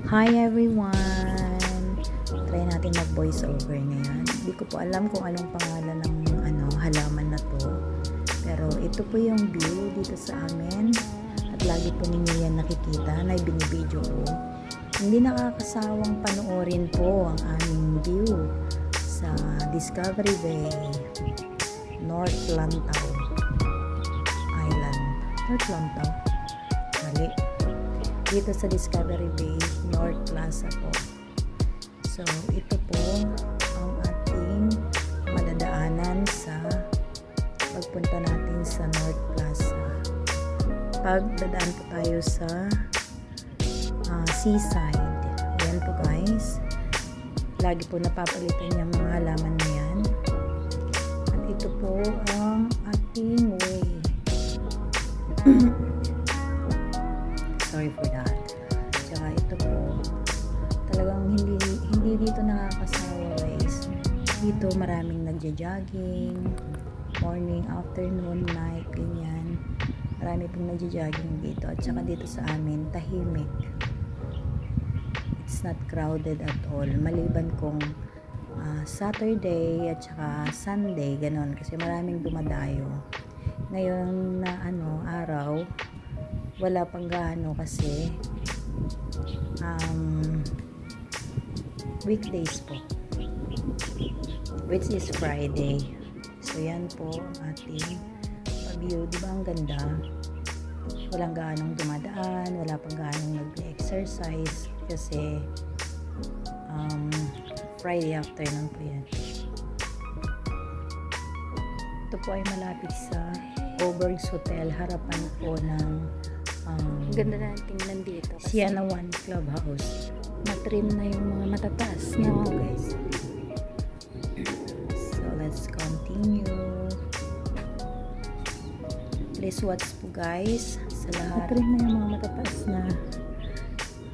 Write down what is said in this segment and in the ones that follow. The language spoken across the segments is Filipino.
Hi everyone! Try natin mag voice over ngayon. Hindi ko po alam kung anong pangalan ng halaman na to. Pero ito po yung view dito sa amin. At lagi po ninyo yan nakikita na binibideo ko. Hindi nakakasawang panoorin po ang aming view sa Discovery Bay, North Lantau Island. North Lantau? Mali. Dito sa Discovery Bay, North Plaza po. So, ito po ang ating madadaanan sa pagpunta natin sa North Plaza. Pagdadaan po tayo sa seaside. Ayan po guys. Lagi po napapalitan yung mga halaman na yan. At ito po ang ating way. Sorry for that. Tsaka ito po, talagang hindi dito nakakasawa guys. Dito maraming nagja-jogging, morning, afternoon, night, ganyan. Marami pong nagja-jogging dito. At saka dito sa amin, tahimik. It's not crowded at all. Maliban kung Saturday at saka Sunday, ganon. Kasi maraming dumadayo. Ngayon na araw, wala pang gaano kasi weekdays po, which is Friday. So yan po ang ating view. Diba ang ganda? Walang gaanong dumadaan, wala pang gaanong nag-exercise kasi Friday afternoon po yan. Ito po ay malapit sa Oberg's Hotel, harapan po ng ganda na tingnan dito. Sienna One Clubhouse. Matrim na yung mga matataas na guys. So let's continue. Please watch po guys sa lahat. Matrim na yung mga matataas na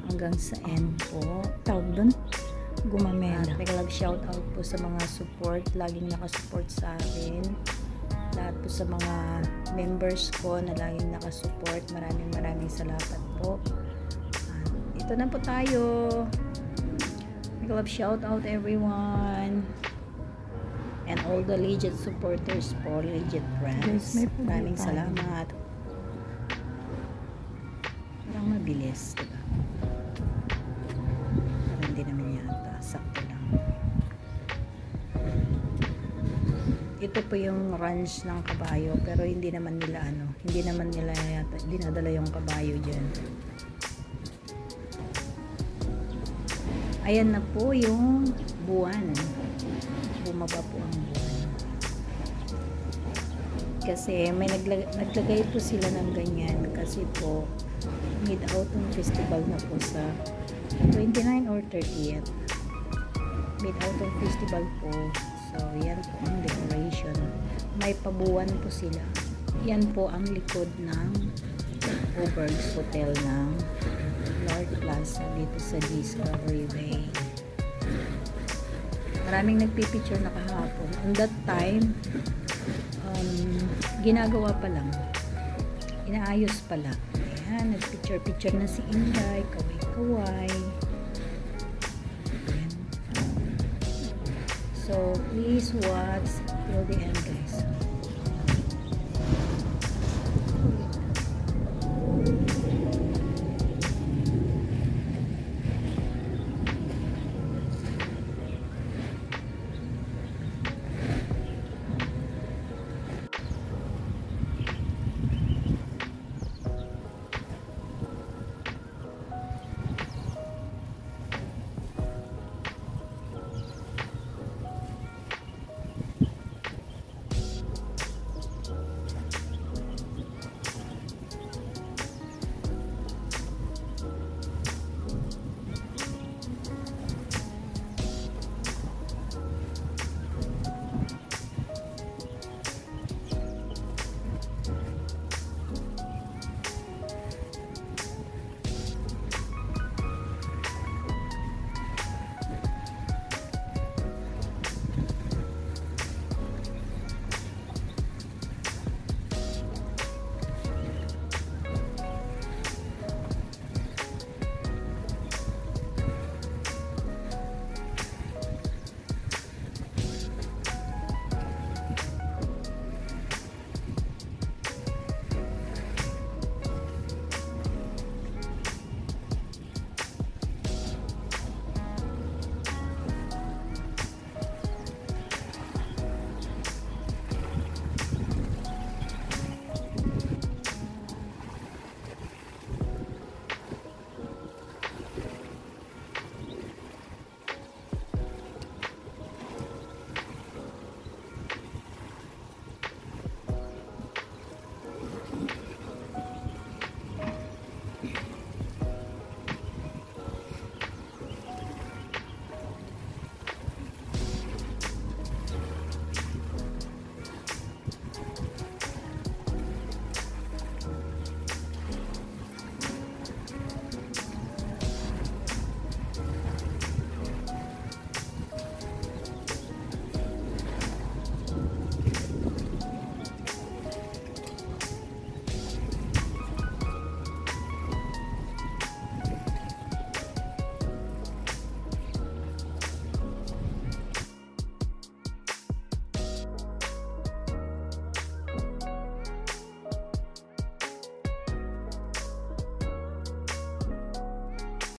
hanggang sa end po. Tawag doon? Gumamela. Shout out po sa mga support, laging nakasupport sa akin. Lahat po sa mga members ko na laging nakasupport. Maraming salamat po. Ito na po tayo. Shout out everyone. And all the legit supporters po, legit friends. Maraming salamat. Parang mabilis, diba? Parang hindi naman yata. Sakto lang. Ito po yung ranch ng kabayo, pero hindi naman nila yata dinadala yung kabayo dyan. Ayan na po yung buwan. Bumaba po ang buwan. Kasi may naglagay po sila ng ganyan kasi po Mid-Autumn Festival na po sa 29 or 30th. Mid-Autumn Festival po. So, yan po ang decoration. May pabuwan po sila. Yan po ang likod ng Oberg's Hotel ng North Plaza dito sa Discovery Bay. Maraming nagpipicture na kahapon. On that time, ginagawa pa lang. Inaayos pa lang. Ayan, nagpicture-picture na si Inday. Kaway-kaway. So, please watch till the end, guys.